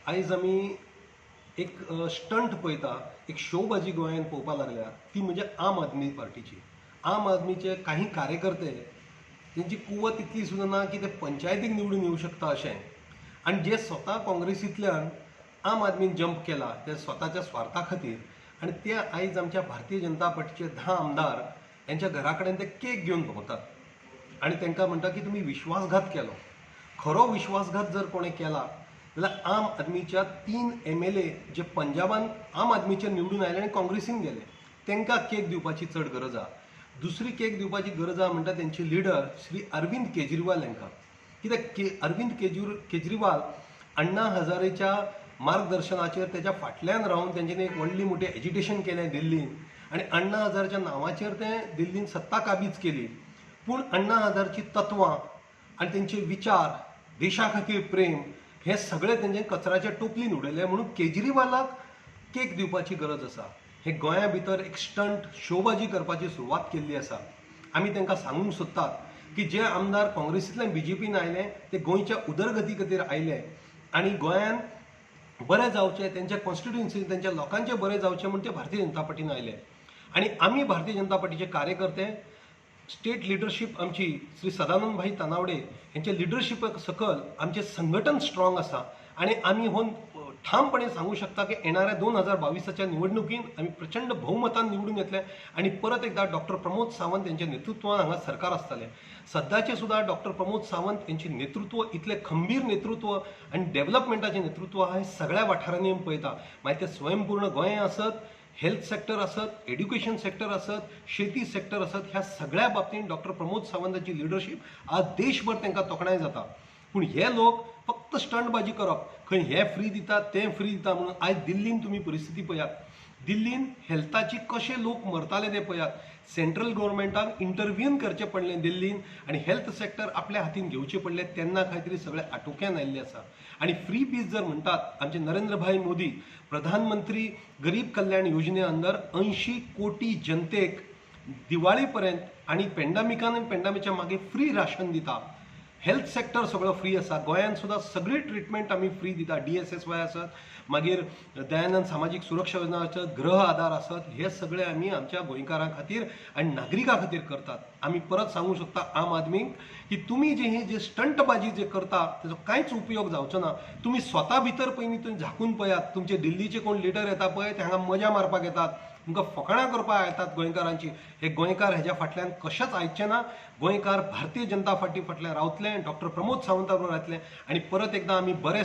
आयज आमी एक स्टंट पळयता, एक शोबाजी गोंयांत पळोवपाक लागल्या, ती म्हणजे आम आदमी पार्टीची. आम आदमीचे काही कार्यकर्ते तेंची कुवत इतली सुद्दां ना की ते पंचायतीक निवडून येवं शकता अशें. आनी जे स्वता काँग्रेसींतल्यान आम आदमीन जंप केला ते स्वताच्या स्वार्था खातीर, आनी ते आयज आमच्या भारतीय जनता पार्टीचे 10 आमदार यांच्या घरा कडेन ते केक घेवन भोंवतात आनी तांकां म्हणटा की तुमी विश्वासघात केलो. खरो विश्वासघात जर कोणें केला जाल्यार आम आदमीच्या 3 MLA जे पंजाबान आम आदमीचे निवडून आयले आनी काँग्रेसीन गेले, तांकां केक दिवपाची चड गरज आसा. दुसरी केक दिवपाची गरज आसा म्हणटा तेंचे लिडर श्री अरविंद केजरीवाल हांकां. कित्याक अरविंद केजरीवाल अण्णा हजारेच्या मार्गदर्शनाचेर तेच्या फाटल्यान रावन तेंच्यांनी एक व्हडली मोठी एजिटेशन केलें दिल्लीन, आनी अण्णा हजारेच्या नांवाचेर ते दिल्लीन सत्ता काबीज केली. पूण अण्णा हजारची तत्वां आनी तेंचे विचार, देशा खातीर प्रेम, हे सगळे तेंचे कचऱ्याच्या टोपलीन उडयले. म्हणून केजरीवालाक केक दिवपाची गरज आसा. हे गोंया भितर एक स्टंट शोबाजी करपाची सुरवात केल्ली आसा. आमी तांकां सांगूंक सोदतात की जे आमदार काँग्रेसींतल्यान BJPन आयले ते गोंयच्या उदरगती खातीर आयले आनी गोंयांत बरें जावचें, तेंच्या कॉन्स्टिट्युएन्सीन तेंच्या लोकांचें बरें जावचें म्हूण ते भारतीय जनता पार्टीन आयले. आनी आमी भारतीय जनता पार्टीचे कार्यकर्ते स्टेट लिडरशीप आमची श्री सदानंद भाई तानावडे यांच्या लिडरशिपा सकल आमचे संघटन स्ट्रॉंग आसा आनी आमी हो ठामपणे सांगू शकता की येणाऱ्या 2022च्या निवडणुकीन आमी प्रचंड बहुमतान निवडून येतले आनी परत एकदा डॉक्टर प्रमोद सावंत यांच्या नेतृत्वान हांगा सरकार आसतलें. सद्याचे सुद्दां डॉक्टर प्रमोद सावंत यांचे नेतृत्व इतले खंबीर नेतृत्व आनी डेव्हलपमेंटाचें नेतृत्व आहा हे सगळ्या वाठारांनी आमी पळयता. मागीर ते स्वयंपूर्ण गोंय आसत, हेल्थ सेक्टर आसत, एड्युकेशन सेक्टर आसत, शेती सेक्टर आसत, ह्या सगळ्या बाबतींत डॉक्टर प्रमोद सावंताची लिडरशीप आज देशभर तांकां तोखणाय जाता. पूण हे लोक फक्त स्टंटबाजी करप, खंय हे फ्री दितात तें फ्री दिता म्हणून आयज दिल्लीन तुमी परिस्थिती पळयात. दिल्लीन हेल्थाची कशे लोक मरताले ते पळयात. सेंट्रल गव्हर्मेंटाक इंटरव्यून करचें पडलें दिल्लीन आनी हेल्थ सेक्टर आपल्या हातीन घेवचें पडलें, तेन्ना खंय तरी सगळें आटोक्यान आयिल्लें आसा. आनी फ्री बीज जर म्हणटात, आमचे नरेंद्र भाई मोदी प्रधानमंत्री गरीब कल्याण योजने अंदर 80 कोटी जनतेक दिवाळी पर्यंत आनी पेंडेमिकाच्या मागे फ्री राशन दिता. हेल्थ सेक्टर सगळो फ्री आसा. गोंयांत सुद्दां सगळी ट्रिटमेंट आमी फ्री दिता. DSSY आसत, मागीर दयानंद सामाजीक सुरक्षा योजना आसत, गृह आधार आसत, हे सगळे आमी आमच्या गोंयकारां खातीर आनी नागरिकां खातीर करतात. आमी परत सांगूंक शकता आम आदमीक की तुमी जे स्टंटबाजी जे करता तेजो कांयच उपयोग जावचो ना. तुमी स्वता भितर पयलीं तुमी झाकून पळयात. तुमचे दिल्लीचे कोण लिडर येता पळय ते हांगा मजा मारपाक येतात, तुमकां फकाणां करपाक येतात गोंयकारांची. हे गोंयकार हेज्या फाटल्यान कशेंच आयचे ना. गोंयकार भारतीय जनता पार्टी फाटल्यान रावतले, डॉक्टर प्रमोद सावंता बरोबर रावतले आनी परत एकदां आमी बरे